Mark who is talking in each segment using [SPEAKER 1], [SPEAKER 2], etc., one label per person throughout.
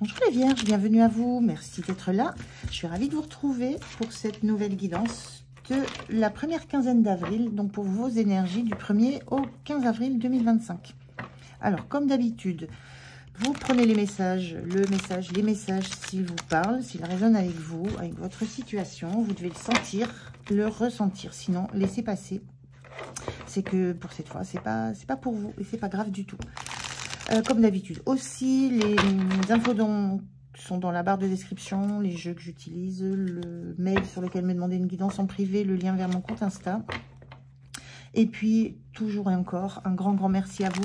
[SPEAKER 1] Bonjour les Vierges, bienvenue à vous. Merci d'être là. Je suis ravie de vous retrouver pour cette nouvelle guidance de la première quinzaine d'avril. Donc pour vos énergies du 1er au 15 avril 2025. Alors comme d'habitude, vous prenez les messages, les messages s'ils vous parlent, s'ils résonnent avec vous, avec votre situation. Vous devez le sentir, le ressentir. Sinon, laissez passer. C'est que pour cette fois, c'est pas pour vous et c'est pas grave du tout. Comme d'habitude. Aussi, les infos sont dans la barre de description, les jeux que j'utilise, le mail sur lequel me demander une guidance en privé, le lien vers mon compte Insta. Et puis, toujours et encore, un grand merci à vous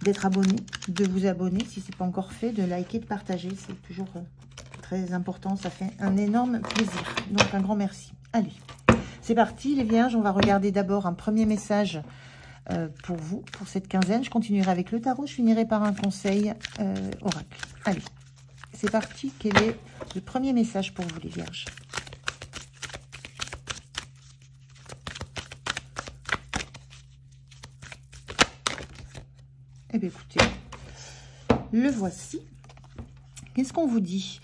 [SPEAKER 1] d'être abonné, de vous abonner si ce n'est pas encore fait, de liker, de partager. C'est toujours très important, ça fait un énorme plaisir. Donc, un grand merci. Allez, c'est parti les Vierges. On va regarder d'abord un premier message pour vous, pour cette quinzaine. Je continuerai avec le tarot, je finirai par un conseil oracle. Allez, c'est parti. Quel est le premier message pour vous les Vierges? Eh bien écoutez, le voici. Qu'est-ce qu'on vous dit?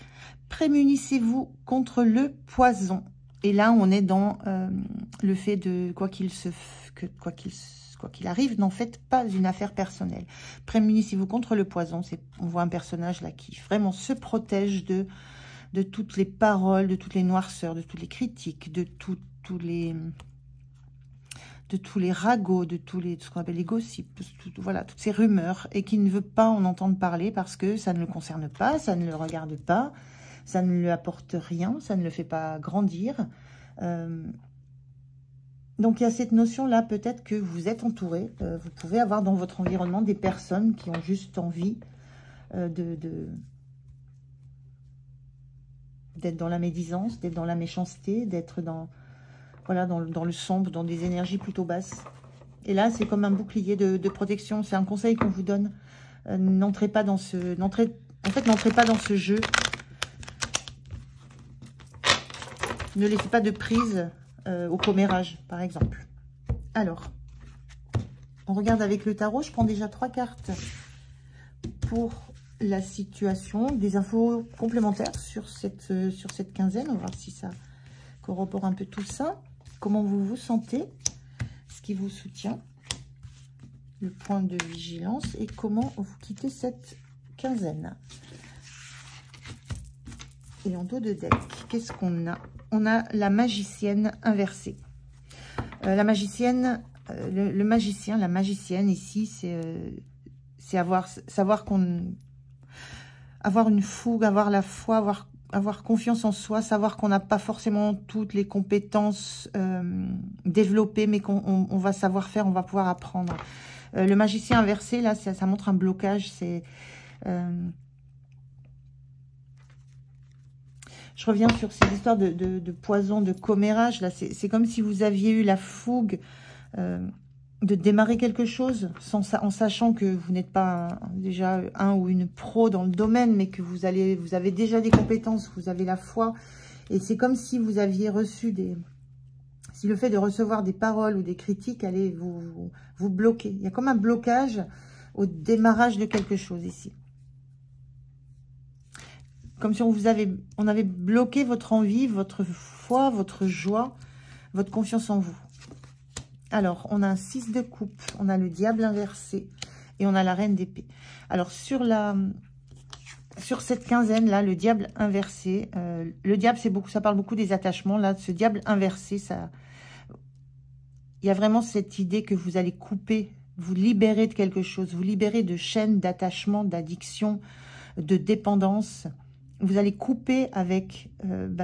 [SPEAKER 1] Prémunissez-vous contre le poison. Et là, on est dans le fait de quoi qu'il arrive, n'en faites pas une affaire personnelle. Prémunissez-vous contre le poison. On voit un personnage là qui vraiment se protège de toutes les paroles, de toutes les noirceurs, de toutes les critiques, de tous les ragots, de ce qu'on appelle les gossips, voilà, toutes ces rumeurs, et qui ne veut pas en entendre parler parce que ça ne le concerne pas, ça ne le regarde pas, ça ne lui apporte rien, ça ne le fait pas grandir. Donc, il y a cette notion-là, peut-être que vous êtes entouré. Vous pouvez avoir dans votre environnement des personnes qui ont juste envie d'être dans la médisance, d'être dans la méchanceté, d'être dans le sombre, dans des énergies plutôt basses. Et là, c'est comme un bouclier de protection. C'est un conseil qu'on vous donne. N'entrez pas dans n'entrez pas dans ce jeu. Ne laissez pas de prise au commérage, par exemple. Alors, on regarde avec le tarot. Je prends déjà 3 cartes pour la situation. Des infos complémentaires sur cette quinzaine. On va voir si ça corrobore un peu tout ça. Comment vous vous sentez, ce qui vous soutient, le point de vigilance et comment vous quittez cette quinzaine. Et en dos de deck, qu'est-ce qu'on a? On a la magicienne inversée. La magicienne, le magicien, la magicienne ici, c'est avoir une fougue, avoir la foi, avoir confiance en soi, savoir qu'on n'a pas forcément toutes les compétences développées, mais qu'on va savoir faire, on va pouvoir apprendre. Le magicien inversé, là, ça montre un blocage. Je reviens sur ces histoires de poison, de commérage. Là, c'est comme si vous aviez eu la fougue de démarrer quelque chose en sachant que vous n'êtes pas déjà un ou une pro dans le domaine, mais que vous avez déjà des compétences, vous avez la foi. Et c'est comme si vous aviez reçu si le fait de recevoir des paroles ou des critiques allait vous bloquer. Il y a comme un blocage au démarrage de quelque chose ici. Comme si on avait bloqué votre envie, votre foi, votre joie, votre confiance en vous. Alors, on a un 6 de coupe, on a le diable inversé et on a la reine d'épée. Alors, sur cette quinzaine-là, le diable inversé, le diable, ça parle beaucoup des attachements. Là, ce diable inversé, il y a vraiment cette idée que vous allez couper, vous libérer de quelque chose, vous libérer de chaînes d'attachement, d'addiction, de dépendance. Vous allez couper avec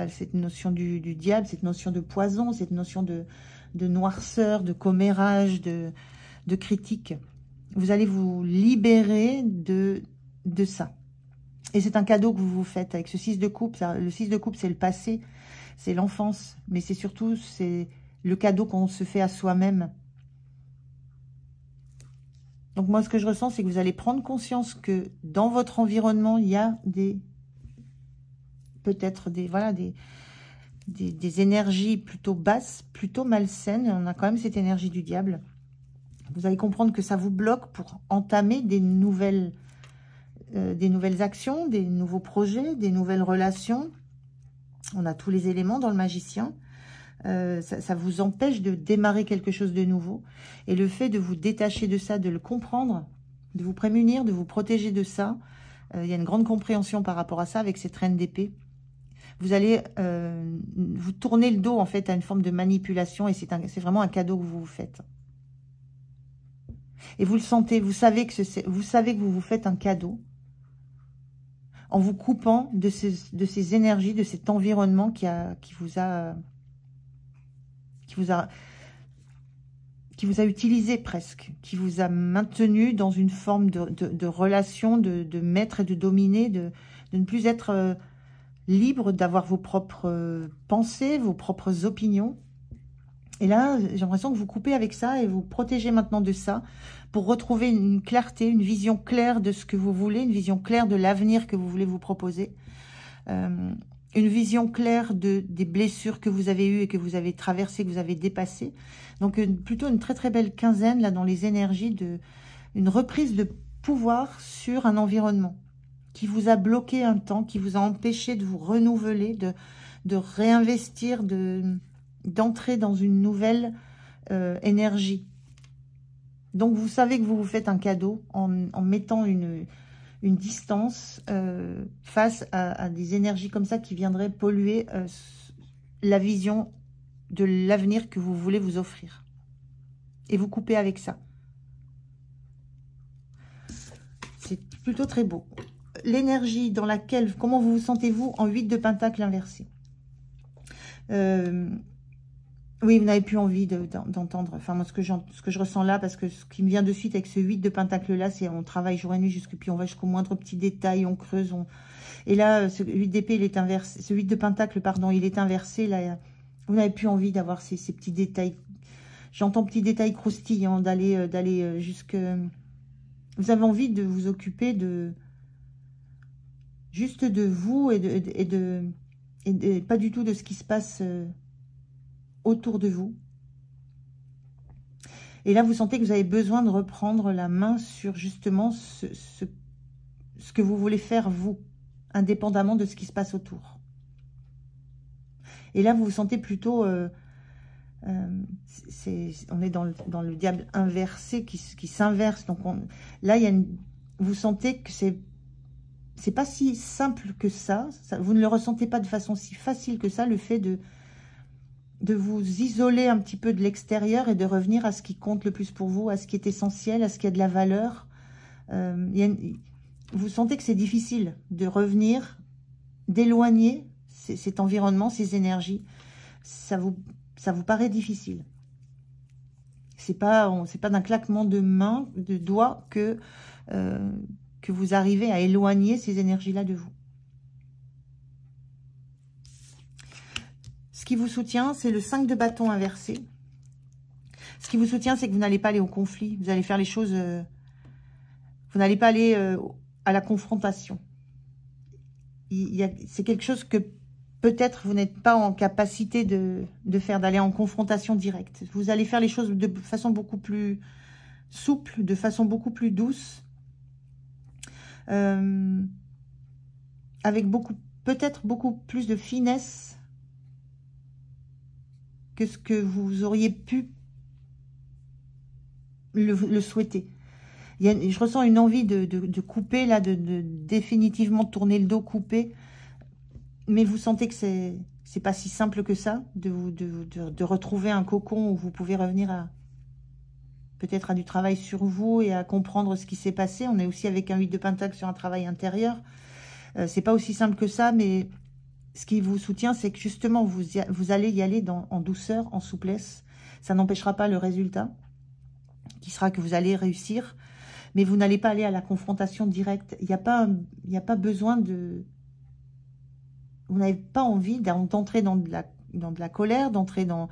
[SPEAKER 1] cette notion du diable, cette notion de poison, cette notion de noirceur, de commérage, de critique. Vous allez vous libérer de ça. Et c'est un cadeau que vous vous faites avec ce 6 de coupe. Le 6 de coupe, c'est le passé, c'est l'enfance. Mais c'est surtout le cadeau qu'on se fait à soi-même. Donc moi, ce que je ressens, c'est que vous allez prendre conscience que dans votre environnement, il y a peut-être des énergies plutôt basses, plutôt malsaines. On a quand même cette énergie du diable. Vous allez comprendre que ça vous bloque pour entamer des nouvelles des nouvelles actions, des nouveaux projets, des nouvelles relations. On a tous les éléments dans le magicien. Ça vous empêche de démarrer quelque chose de nouveau. Et le fait de vous détacher de ça, de le comprendre, de vous prémunir, de vous protéger de ça, il y a une grande compréhension par rapport à ça avec cette reine d'épée. Vous allez vous tourner le dos en fait à une forme de manipulation et c'est vraiment un cadeau que vous vous faites. Et vous le sentez, vous savez que vous vous faites un cadeau en vous coupant de ces énergies, de cet environnement qui vous a utilisé presque, qui vous a maintenu dans une forme de relation, de maître et de dominer, de ne plus être libre, d'avoir vos propres pensées, vos propres opinions. Et là, j'ai l'impression que vous coupez avec ça et vous protégez maintenant de ça pour retrouver une clarté, une vision claire de ce que vous voulez, une vision claire de l'avenir que vous voulez vous proposer. Une vision claire des blessures que vous avez eues et que vous avez traversées, que vous avez dépassées. Donc plutôt une très très belle quinzaine là dans les énergies une reprise de pouvoir sur un environnement qui vous a bloqué un temps, qui vous a empêché de vous renouveler, de réinvestir, d'entrer dans une nouvelle énergie. Donc vous savez que vous vous faites un cadeau en mettant une distance face à des énergies comme ça qui viendraient polluer la vision de l'avenir que vous voulez vous offrir. Et vous coupez avec ça. C'est plutôt très beau. L'énergie dans laquelle, comment vous vous sentez-vous en 8 de pentacle inversé? Oui, vous n'avez plus envie d'entendre, enfin moi ce que je ressens là, parce que ce qui me vient de suite avec ce 8 de pentacle là, c'est on travaille jour et nuit, puis on va jusqu'au moindre petit détail, on creuse, et là ce 8 d'épée il est inversé, ce 8 de pentacle pardon, il est inversé, là vous n'avez plus envie d'avoir ces petits détails, j'entends petits détails croustillants, d'aller jusque, vous avez envie de vous occuper juste de vous et pas du tout de ce qui se passe autour de vous. Et là, vous sentez que vous avez besoin de reprendre la main sur justement ce que vous voulez faire vous, indépendamment de ce qui se passe autour. Et là, vous vous sentez plutôt... on est dans le diable inversé qui s'inverse. Donc là, vous sentez que c'est pas si simple que ça. Vous ne le ressentez pas de façon si facile que ça, le fait de vous isoler un petit peu de l'extérieur et de revenir à ce qui compte le plus pour vous, à ce qui est essentiel, à ce qui a de la valeur. Vous sentez que c'est difficile de revenir, d'éloigner cet environnement, ces énergies. Ça vous paraît difficile. C'est pas d'un claquement de main, de doigts que vous arrivez à éloigner ces énergies-là de vous. Ce qui vous soutient, c'est le 5 de bâton inversé. Ce qui vous soutient, c'est que vous n'allez pas aller au conflit. Vous allez faire les choses... vous n'allez pas aller à la confrontation. C'est quelque chose que peut-être vous n'êtes pas en capacité de faire, d'aller en confrontation directe. Vous allez faire les choses de façon beaucoup plus souple, de façon beaucoup plus douce. Avec peut-être beaucoup plus de finesse que ce que vous auriez pu le souhaiter. Je ressens une envie de couper, là, de définitivement tourner le dos, couper. Mais vous sentez que c'est pas si simple que ça, de retrouver un cocon où vous pouvez revenir peut-être à du travail sur vous et à comprendre ce qui s'est passé. On est aussi avec un 8 de pentacle sur un travail intérieur. C'est pas aussi simple que ça, mais ce qui vous soutient, c'est que justement, vous allez y aller en douceur, en souplesse. Ça n'empêchera pas le résultat, qui sera que vous allez réussir, mais vous n'allez pas aller à la confrontation directe. Il n'y a pas besoin de... Vous n'avez pas envie d'entrer dans de la colère, d'entrer dans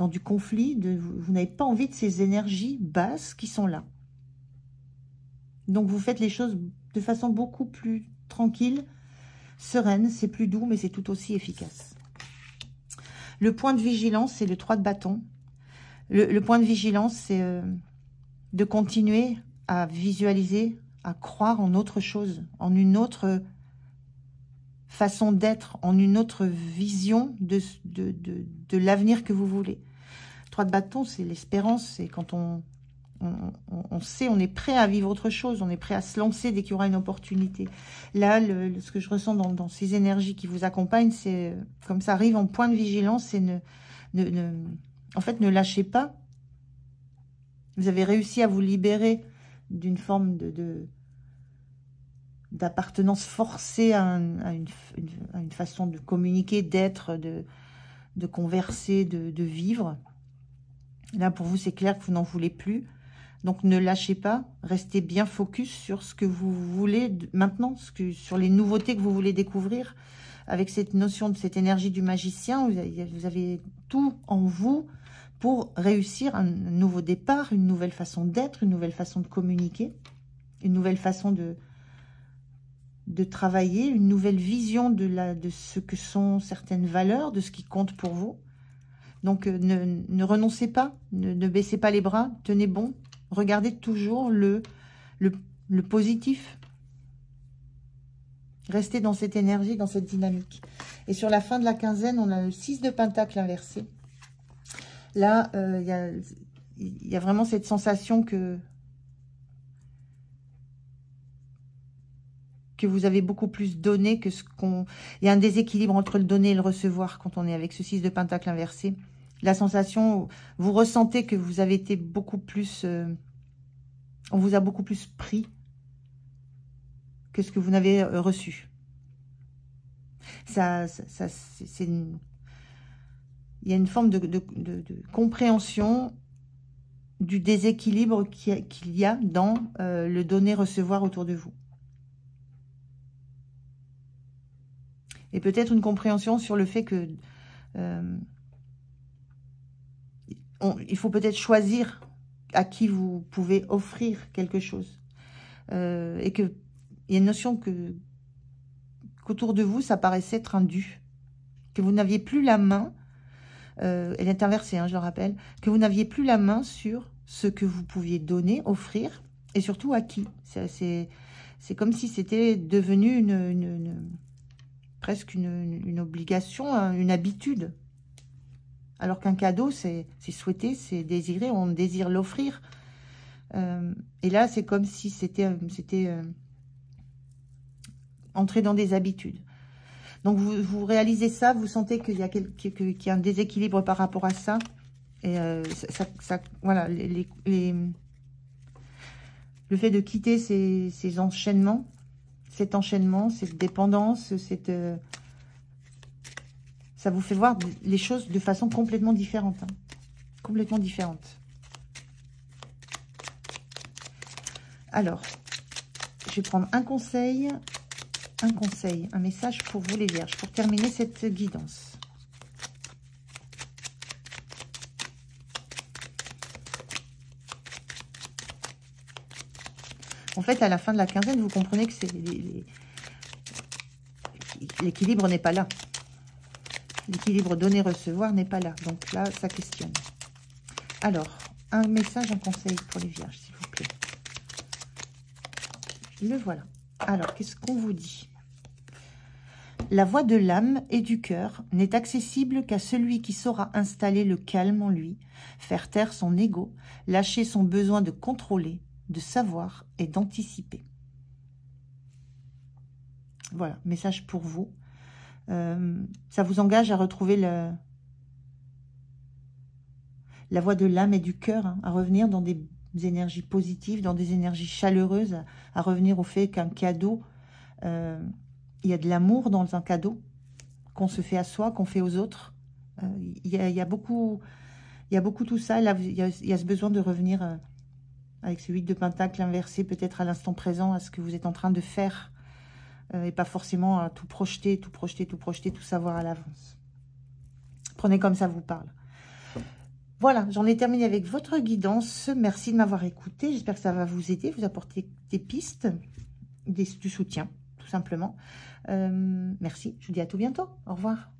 [SPEAKER 1] du conflit. Vous n'avez pas envie de ces énergies basses qui sont là. Donc, vous faites les choses de façon beaucoup plus tranquille, sereine. C'est plus doux, mais c'est tout aussi efficace. Le point de vigilance, c'est le 3 de bâton. Le point de vigilance, c'est de continuer à visualiser, à croire en autre chose, en une autre façon d'être, en une autre vision de l'avenir que vous voulez. 3 de bâton, c'est l'espérance, c'est quand on sait, on est prêt à vivre autre chose, on est prêt à se lancer dès qu'il y aura une opportunité. Là, ce que je ressens dans ces énergies qui vous accompagnent, c'est comme ça arrive en point de vigilance, c'est en fait, ne lâchez pas. Vous avez réussi à vous libérer d'une forme d'appartenance forcée à une façon de communiquer, d'être, de converser, de vivre. Là, pour vous, c'est clair que vous n'en voulez plus. Donc, ne lâchez pas. Restez bien focus sur ce que vous voulez maintenant, sur les nouveautés que vous voulez découvrir. Avec cette notion de cette énergie du magicien, vous avez tout en vous pour réussir un nouveau départ, une nouvelle façon d'être, une nouvelle façon de communiquer, une nouvelle façon de travailler, une nouvelle vision de ce que sont certaines valeurs, de ce qui compte pour vous. Donc, ne renoncez pas, ne baissez pas les bras, tenez bon. Regardez toujours le positif. Restez dans cette énergie, dans cette dynamique. Et sur la fin de la quinzaine, on a le 6 de Pentacle inversé. Là, il y a vraiment cette sensation que vous avez beaucoup plus donné que ce qu'on... Il y a un déséquilibre entre le donner et le recevoir quand on est avec ce 6 de Pentacle inversé. La sensation, vous ressentez que vous avez été beaucoup plus... on vous a beaucoup plus pris que ce que vous n'avez reçu. Il y a une forme de compréhension du déséquilibre qu'il y a dans le donner-recevoir autour de vous. Et peut-être une compréhension sur le fait que il faut peut-être choisir à qui vous pouvez offrir quelque chose. Et qu'il y a une notion qu'autour de vous, ça paraissait être un dû. Que vous n'aviez plus la main, elle est inversée, hein, je le rappelle, que vous n'aviez plus la main sur ce que vous pouviez donner, offrir, et surtout à qui. C'est comme si c'était devenu presque une obligation, hein, une habitude. Alors qu'un cadeau, c'est souhaité, c'est désiré, on désire l'offrir. Et là, c'est comme si c'était entrer dans des habitudes. Donc, vous réalisez ça, vous sentez qu'il y a un déséquilibre par rapport à ça. Et voilà, le fait de quitter ces enchaînements, cet enchaînement, cette dépendance, ça vous fait voir les choses de façon complètement différente. Hein. Complètement différente. Alors, je vais prendre un conseil, un message pour vous les Vierges, pour terminer cette guidance. En fait, à la fin de la quinzaine, vous comprenez que l'équilibre n'est pas là. L'équilibre donner-recevoir n'est pas là. Donc là, ça questionne. Alors, un message, un conseil pour les Vierges, s'il vous plaît. Le voilà. Alors, qu'est-ce qu'on vous dit? La voix de l'âme et du cœur n'est accessible qu'à celui qui saura installer le calme en lui, faire taire son ego, lâcher son besoin de contrôler, de savoir et d'anticiper. Voilà, message pour vous. Ça vous engage à retrouver la voix de l'âme et du cœur, hein, à revenir dans des énergies positives, dans des énergies chaleureuses, à revenir au fait qu'un cadeau, il y a de l'amour dans un cadeau qu'on se fait à soi, qu'on fait aux autres. Il y a beaucoup tout ça. Là, il y a ce besoin de revenir avec ce 8 de Pentacle inversé, peut-être à l'instant présent, à ce que vous êtes en train de faire, et pas forcément à tout projeter, tout savoir à l'avance. Prenez comme ça vous parle. Voilà, j'en ai terminé avec votre guidance. Merci de m'avoir écouté. J'espère que ça va vous aider, vous apporter des pistes, du soutien, tout simplement. Merci, je vous dis à tout bientôt. Au revoir.